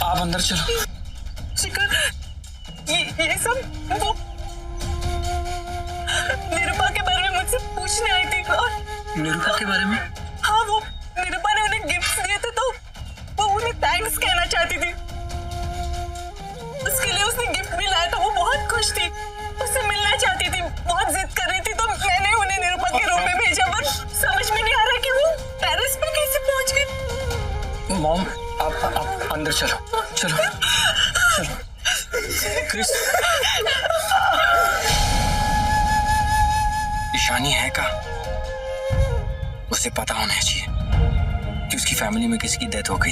आप अंदर चलो। शिखर, ये सब वो निरूपा के बारे में मुझसे पूछने आई थी। और निरूपा के बारे में? हाँ, वो निरूपा ने उन्हें गिफ्ट दिए थे तो वो उन्हें थैंक्स कहना चाहती थी। उसके लिए उसने गिफ्ट भी लाया था। वो बहुत खुश थी, उससे मिलना चाहती थी, बहुत जिद कर रही थी। तो मैंने उन्हें निरूपा के रूम में भेजा, पर समझ में नहीं आ रहा कि वो टेरेस पे कैसे पहुंच गई। मॉम, आप अंदर चलो, चलो चलो। क्रिस, ईशानी है का? उसे पता होना चाहिए कि उसकी फैमिली में किसी की डेथ हो गई।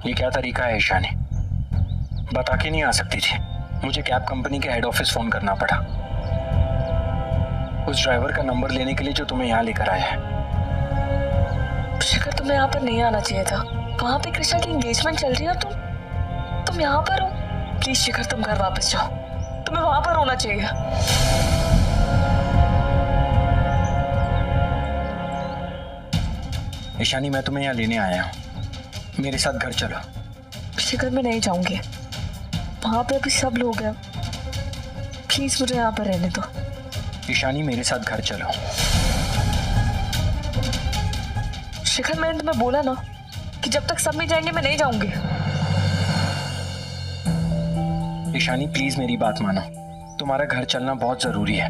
ये क्या तरीका है ईशानी? बता के नहीं आ सकती थी। मुझे कैब कंपनी के हेड ऑफिस फोन करना पड़ा, उस ड्राइवर का नंबर लेने के लिए जो तुम्हें यहाँ लेकर आया है। शिखर, तुम्हें यहाँ पर नहीं आना चाहिए था। वहाँ पे कृष्णा की एंगेजमेंट चल रही है और तुम यहाँ पर हो। प्लीज शिखर, तुम घर वापस जाओ। तुम्हें वहाँ पर होना चाहिए। ईशानी, मैं तुम्हें यहाँ लेने आया हूँ, मेरे साथ घर चलो। शिखर, मैं नहीं जाऊंगी। वहाँ पे अभी सब लोग हैं। प्लीज मुझे यहाँ पर रहने दो। ईशानी, मेरे साथ घर चलो। शिखर, मैंने तुम्हें बोला ना कि जब तक सब नहीं जाएंगे मैं नहीं जाऊंगी। ईशानी, प्लीज मेरी बात मानो। तुम्हारा घर चलना बहुत जरूरी है।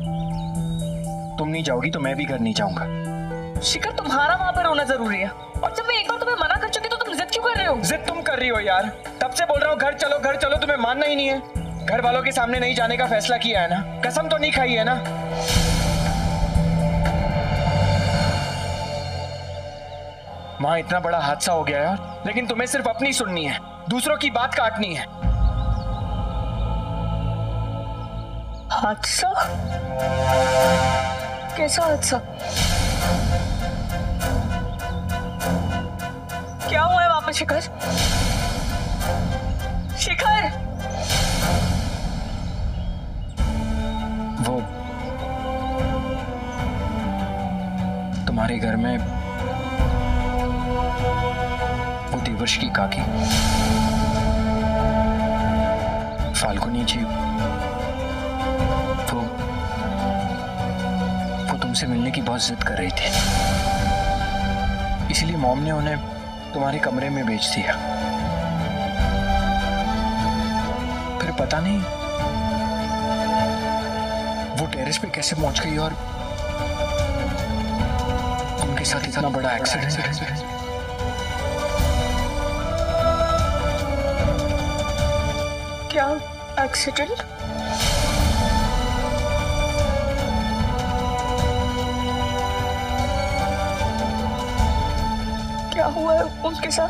तुम नहीं जाओगी तो मैं भी घर नहीं जाऊंगा। शिखर, तुम्हारा वहाँ पर होना जरूरी है, और जब मैं एक बार तुम्हें मना कर चुकी तो तुम जिद क्यों कर रहे हो? जिद तुम कर रही हो यार। तब से बोल रहा हूँ घर चलो घर चलो, तुम्हें मानना ही नहीं है। घर वालों के सामने नहीं जाने का फैसला किया है ना? कसम तो नहीं खाई है ना? वहां इतना बड़ा हादसा हो गया यार, लेकिन तुम्हें सिर्फ अपनी सुननी है, दूसरों की बात काटनी है। हादसा? कैसा हादसा? क्या हुआ है वहां पर शिखर? शिखर! वो तुम्हारे घर में वो देवर्ष की काकी फाल्गुनी जी, वो तुमसे मिलने की बहुत जिद कर रही थी। इसलिए मॉम ने उन्हें तुम्हारे कमरे में भेज दिया। फिर पता नहीं वो टेरेस पे कैसे पहुंच गई और उनके साथ इतना बड़ा एक्सीडेंट। क्या एक्सीडेंट? क्या हुआ है उनके साथ?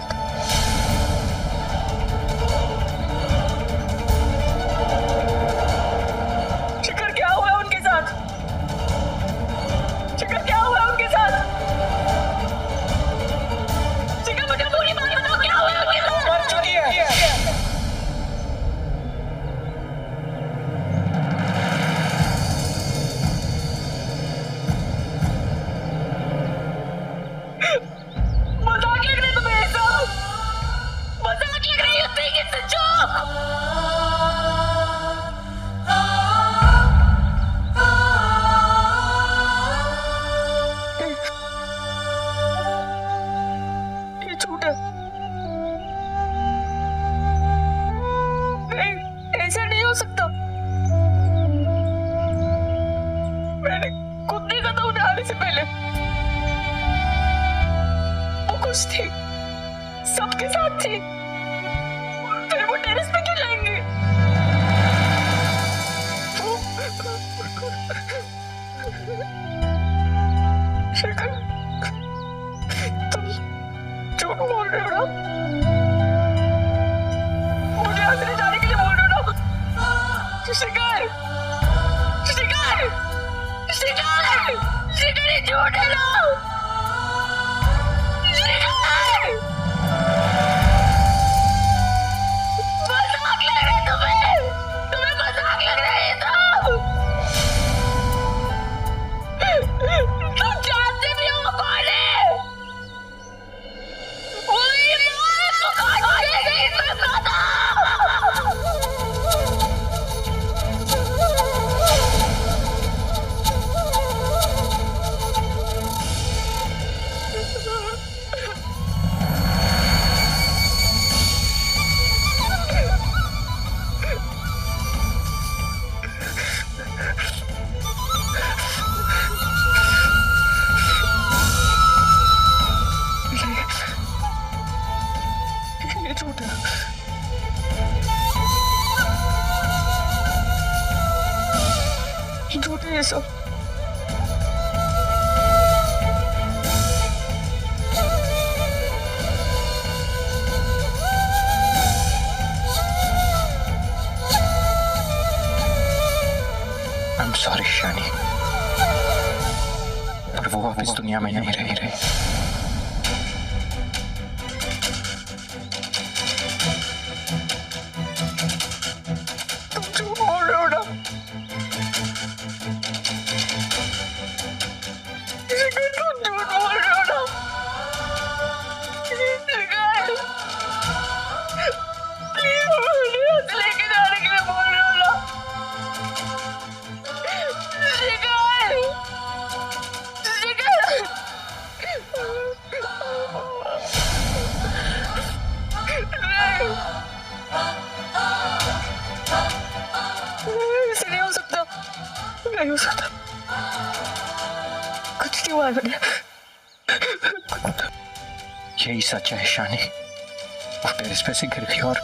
शिखर, क्या हुआ है उनके साथ? शिखर, क्या हुआ है उनके साथ? शिखर, मुझे पूरी बात बताओ, क्या हुआ है उनके साथ? मर चुकी है। मजाक लग रहा है तुम्हें सब? खुश थी, सबके साथ थी, फिर वो टेरेस पे क्यों जाएंगे? शिखर, तुम झूठ बोल रहे हो ना? मुझे यहाँ से ले जाने के लिए बोल रहे हो ना? शिखर, शिखर, शिखर, शिखर, ये झूठ है ना? शिखर, मजाक लग रहा है तुम्हें? तुम्हें मजाक लग रहा है ये सब? तुम जानते भी हो वो कौन है? वही मौत, मुझे नहीं पता। ये झूठ है, झूठ है ये सब। I'm sorry शानी, पर वो अब इस दुनिया में नहीं रही। तुम झूठ बोल रहे हो ना? शिखर, तुम झूठ बोल रहे हो ना? शिखर, प्लीज मुझे यहाँ से लेके जाने के लिए बोल रहे हो ना? शिखर, शिखर, नहीं, ऐसे नहीं हो सकता, नहीं हो सकता, कुछ नहीं हुआ मुझे। यही सच है शानी। वो टेरेस पे से गिर गई और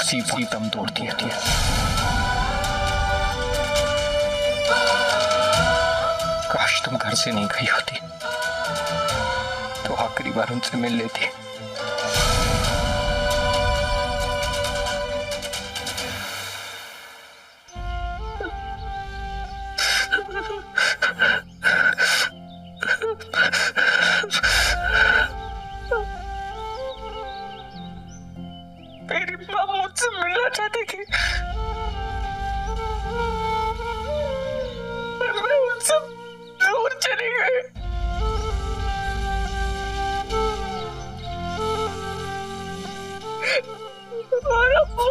उसी वक्त दम तोड़ दिया। काश तुम घर से नहीं गई होती तो आखिरी बार उनसे मिल लेती। मेरी माँ मुझसे मिलना चाहती थी, पर मैं उनसे दूर चली गई। और अब वो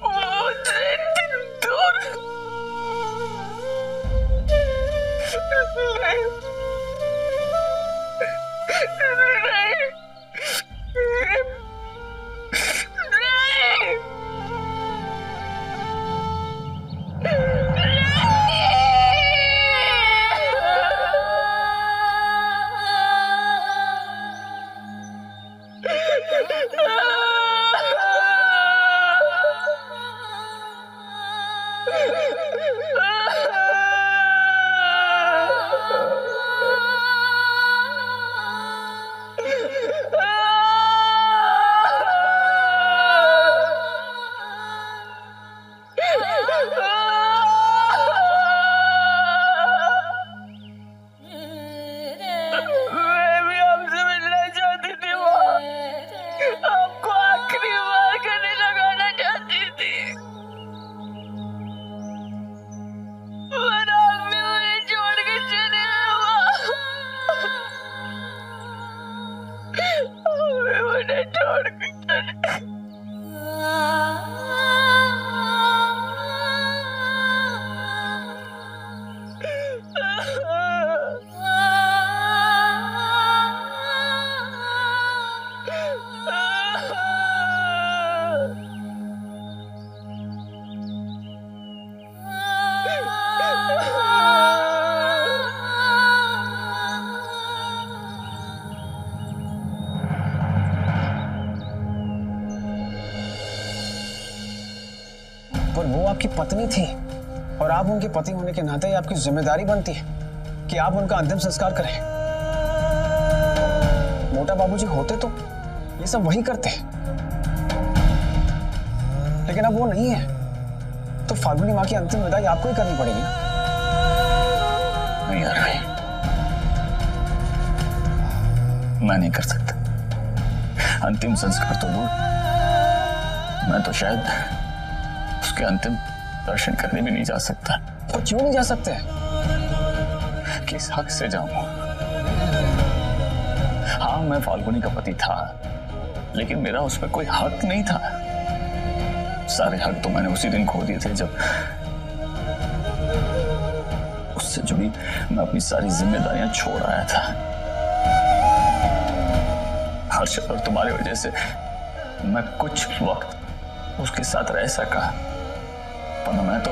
मुझसे इतनी दूर। नहीं, नहीं, मैं भी आपसे मिलना चाहती थी, वो आपको आखिरी बार गले लगाना चाहती थी, पर आप भी मुझे छोड़ के चले गए। मुझे छोड़ के चले। आपकी पत्नी थी और आप उनके पति होने के नाते आपकी जिम्मेदारी बनती है कि आप उनका अंतिम संस्कार करें। मोटा बाबूजी होते तो ये सब वही करते, लेकिन अब वो नहीं है, तो फाल्गुनी माँ की अंतिम विदाई आपको ही करनी पड़ेगी ना। नहीं यार भाई, मैं नहीं कर सकता। अंतिम संस्कार तो दूर, मैं तो शायद उसके अंतिम दर्शन करने भी नहीं जा सकता। तो क्यों नहीं जा सकते? किस हक से जाऊं? हाँ, मैं फाल्गुनी का पति था, लेकिन मेरा उस पर कोई हक नहीं था। सारे हक तो मैंने उसी दिन खो दिए थे जब उससे जुड़ी मैं अपनी सारी जिम्मेदारियां छोड़ आया था। हर्षद और तुम्हारी वजह से मैं कुछ वक्त उसके साथ रह सका, पर मैं तो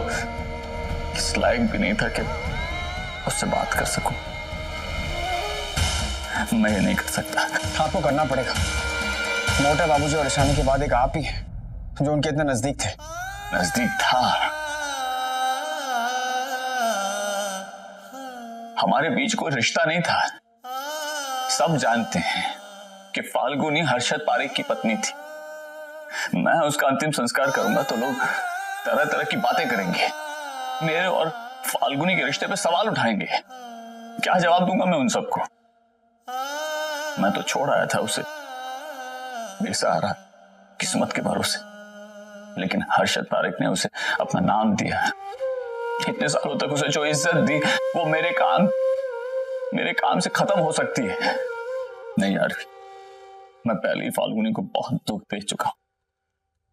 इस लायक भी नहीं था कि उससे बात कर सकूं। मैं ये नहीं कर सकता। आपको करना पड़ेगा। मोटे बाबूजी और ईशानी के बाद एक आप ही है जो उनके इतने नजदीक थे। नजदीक था, हमारे बीच कोई रिश्ता नहीं था। सब जानते हैं कि फाल्गुनी हर्षद पारेख की पत्नी थी। मैं उसका अंतिम संस्कार करूंगा तो लोग तरह तरह की बातें करेंगे, मेरे और फाल्गुनी के रिश्ते पे सवाल उठाएंगे। क्या जवाब दूंगा मैं उन सबको? मैं तो छोड़ आया था उसे बेसहारा किस्मत के भरोसे, लेकिन हर्षद पारेख ने उसे अपना नाम दिया। इतने सालों तक उसे जो इज्जत दी वो मेरे काम से खत्म हो सकती है। नहीं यार, मैं पहले ही फाल्गुनी को बहुत दुख दे चुका हूं।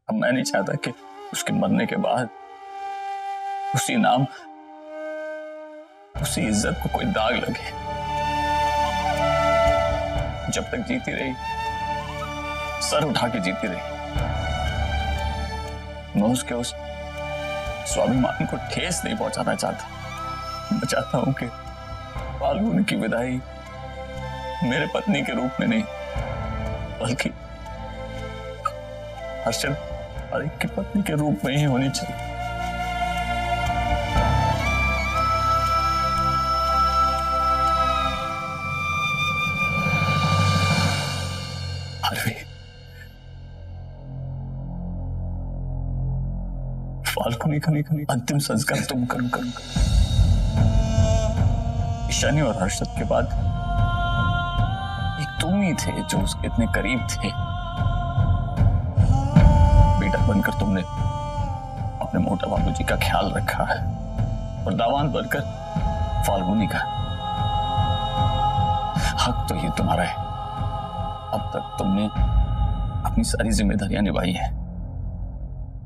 अब मैं नहीं चाहता कि उसके मरने के बाद उसी नाम, उसी इज्जत को कोई दाग लगे। जब तक जीती रही, सर उठा के जीती रही, मैं उसके उस स्वाभिमान को ठेस नहीं पहुंचाना चाहता। मैं चाहता हूं कि फाल्गुनी की विदाई मेरे पत्नी के रूप में नहीं, बल्कि हर्षद पारेख की पत्नी के रूप में ही होनी चाहिए। फाल्गुनी का नहीं अंतिम संस्कार तुम करूंगा। ईशानी और हर्षद के बाद एक तुम ही थे जो उसके इतने करीब थे। बेटा बनकर तुमने अपने मोटा बाबूजी का ख्याल रखा है और दामाद बनकर फाल्गुनी का। हक तो ये तुम्हारा है। अब तक तुमने अपनी सारी जिम्मेदारियां निभाई है,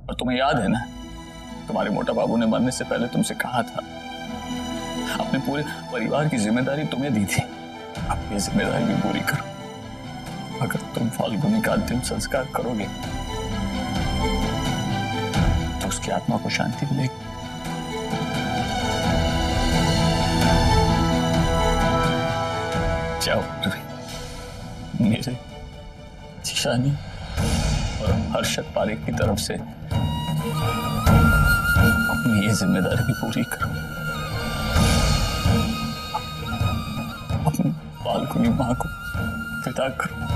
और तुम्हें याद है ना, तुम्हारे मोटा बाबू ने मरने से पहले तुमसे कहा था अपने पूरे परिवार की जिम्मेदारी तुम्हें दी थी। अब ये जिम्मेदारी भी पूरी करो। अगर तुम फाल्गुनी का अंतिम संस्कार करोगे तो उसकी आत्मा को शांति मिलेगी। जाओ मेरे ईशानी और हर्षद पारेख की तरफ से अपनी ये जिम्मेदारी भी पूरी करो। अपनी फाल्गुनी मां को विदा करो।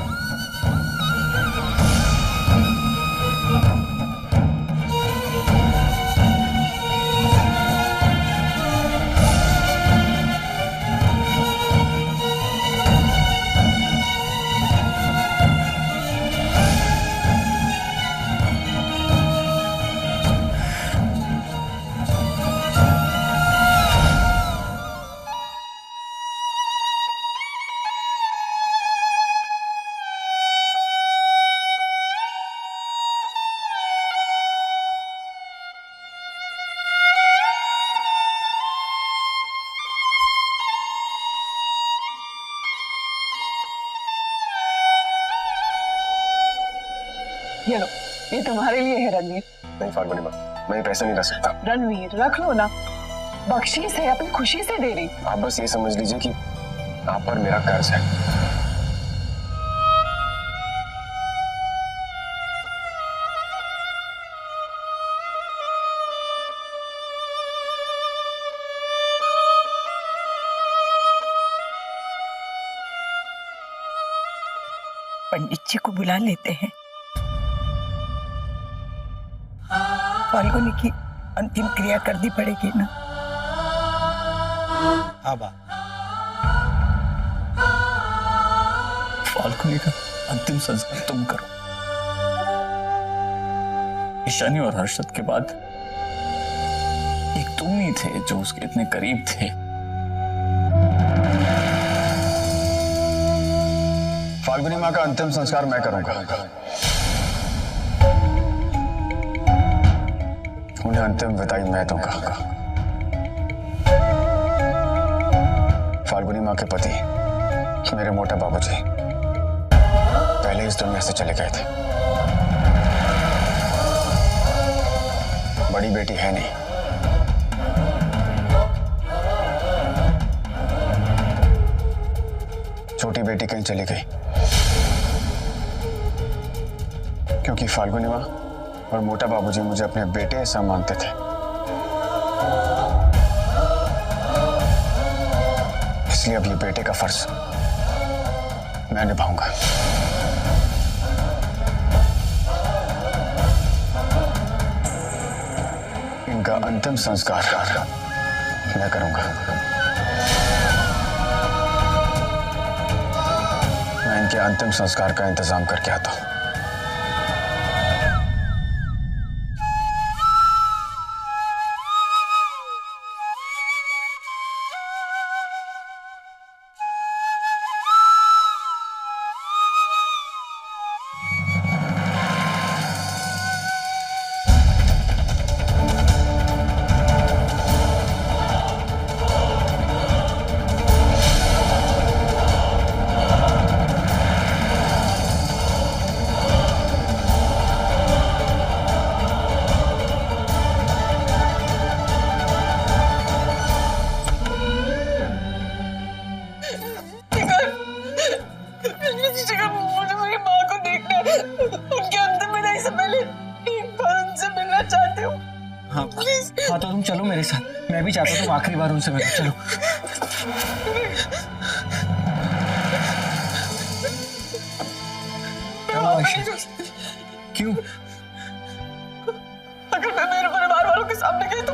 ये लो, ये तुम्हारे लिए है रणवीर। नहीं फाल्गुनी माँ, मैं ये पैसे नहीं रख सकता। रणवीर रख लो ना, बख्शीश है, अपनी खुशी से दे रही। आप बस ये समझ लीजिए कि आप पर मेरा कर्ज है। पंडित जी को बुला लेते हैं। फाल्गुनी की अंतिम क्रिया करनी पड़ेगी ना। आबा फाल्गुनी का अंतिम संस्कार तुम करो। ईशानी और हर्षद के बाद एक तुम ही थे जो उसके इतने करीब थे। फाल्गुनी माँ का अंतिम संस्कार मैं करूंगा। उन्हें अंतिम विदाई मैं दूंगा। फाल्गुनी माँ के पति मेरे मोटा बाबूजी पहले इस दुनिया से चले गए थे। बड़ी बेटी है नहीं। छोटी बेटी कहीं चली गई क्योंकि फाल्गुनी माँ और मोटा बाबूजी मुझे अपने बेटे ऐसा मानते थे। इसलिए अब ये बेटे का फर्ज मैं निभाऊंगा। इनका अंतिम संस्कार मैं करूंगा। मैं इनके अंतिम संस्कार का इंतजाम करके आता हूं। हाँ हाँ, तो तुम चलो मेरे साथ। मैं भी चाहता हूँ तुम आखिरी बार उनसे मिलो। चलो। क्या हुआ आयशा? क्यों? अगर मैं मेरे परिवार वालों के सामने गई तो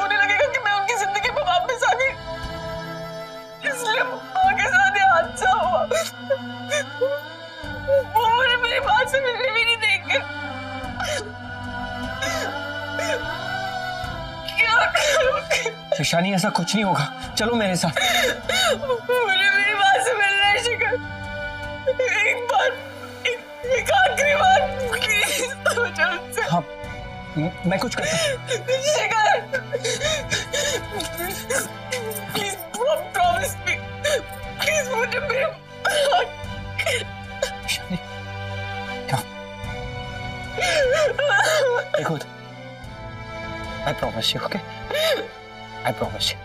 उन्हें लगेगा कि मैं उनकी जिंदगी में वापस आ गई। इसलिए माँ के साथ ये हादसा हुआ। वो मुझे मेरी बात से मिलने भी नहीं देंगे। क्या करूँगी? ईशानी, ऐसा कुछ नहीं होगा। चलो मेरे साथ। मुझे मेरी बात से मिलना है शिखर। एक बार, एक आखिरी बार प्लीज मुझे उनसे। हाँ, मैं कुछ करता हूँ। शिखर प्लीज प्रॉमिस मी। प्लीज मुझे मेरे ईशानी, क्या? देखो, I promise you, okay? I promise you.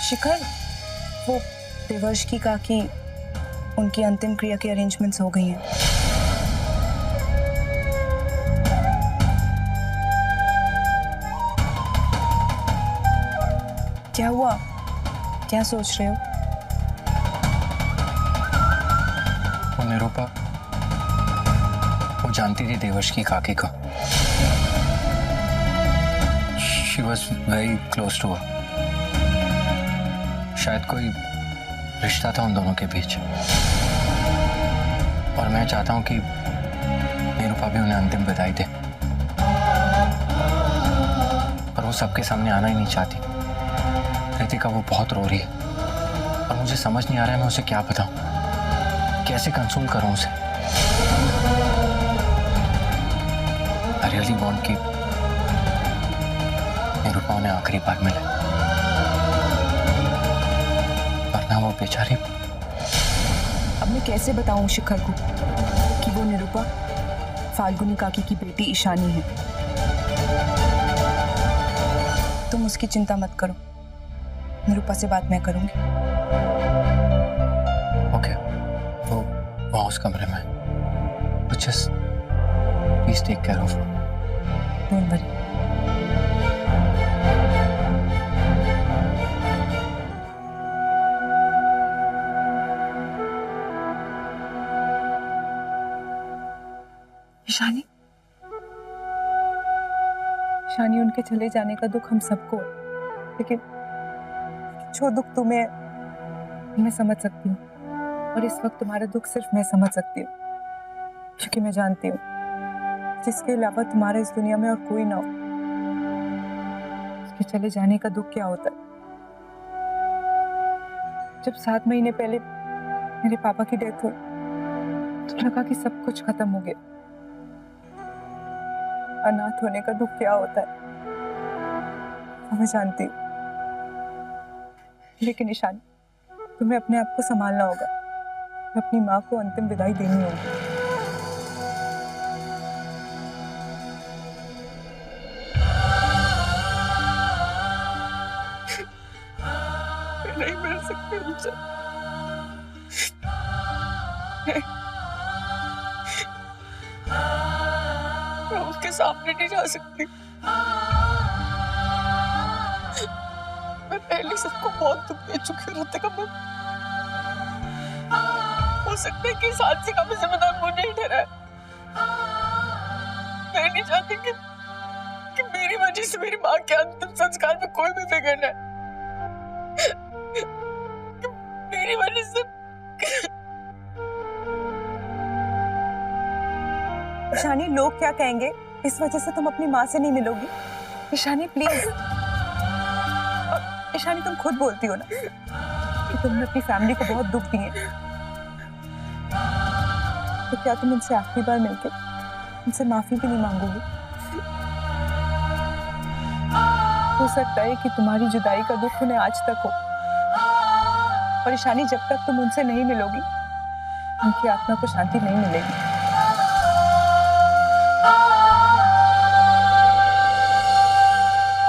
शिखर, वो देवर्ष की काकी, उनकी अंतिम क्रिया के अरेंजमेंट्स हो गई हैं। क्या हुआ? क्या सोच रहे हो? वो निरूपा, वो जानती थी देवर्ष की काकी को। She was very close to her. शायद कोई रिश्ता था उन दोनों के बीच, और मैं चाहता हूं कि निरूपा भी उन्हें अंतिम विदाई दे, पर वो सबके सामने आना ही नहीं चाहती। रितिका, वो बहुत रो रही है और मुझे समझ नहीं आ रहा है मैं उसे क्या बताऊं, कैसे कंसोल करूं उसे। I really want कि निरूपा उन्हें आखिरी बार मिले, वरना वो बेचारी। अब मैं कैसे बताऊं शिखर को कि वो निरूपा फाल्गुनी काकी की बेटी ईशानी है? तुम उसकी चिंता मत करो, निरूपा से बात मैं करूंगी। ओके, वो उस कमरे में, तो just please take care of. Don't worry. Ishani, उनके चले जाने का दुख हम सबको है, लेकिन जो दुख तुम्हें है, मैं समझ सकती हूँ। और इस वक्त तुम्हारा दुख सिर्फ मैं समझ सकती हूँ, क्योंकि मैं जानती हूँ जिसके अलावा तुम्हारा इस दुनिया में और कोई ना हो, उसके चले जाने का दुख क्या होता है। जब 7 महीने पहले मेरे पापा की डेथ हुई तो लगा कि सब कुछ खत्म हो गया। अनाथ होने का दुख क्या होता है वो मैं जानती हूँ, लेकिन ईशानी, तुम्हें अपने आप को संभालना होगा। अपनी माँ को अंतिम विदाई देनी होगी। मैं नहीं मिल सकती उनसे। मैं उसके सामने नहीं जा सकती। मैं पहले सबको बहुत दुख दे चुकी हूँ ऋतिका। हो सकता है कि इस हादसे का भी जिम्मेदार वो नहीं ठहरा। मैं नहीं चाहती कि मेरी वजह से मेरी माँ के अंतिम संस्कार में कोई भी बिगड़ है। मेरी वजह से ईशानी, लोग क्या कहेंगे इस वजह से तुम अपनी माँ से नहीं मिलोगी? ईशानी प्लीज। ईशानी, तुम खुद बोलती हो ना कि तुमने अपनी फैमिली को बहुत दुख दिए, तो क्या तुम उनसे आखिरी बार मिलके उनसे माफी भी नहीं मांगोगी? हो सकता है कि तुम्हारी जुदाई का दुख उन्हें आज तक हो, और ईशानी, जब तक तुम उनसे नहीं मिलोगी उनकी आत्मा को शांति नहीं मिलेगी।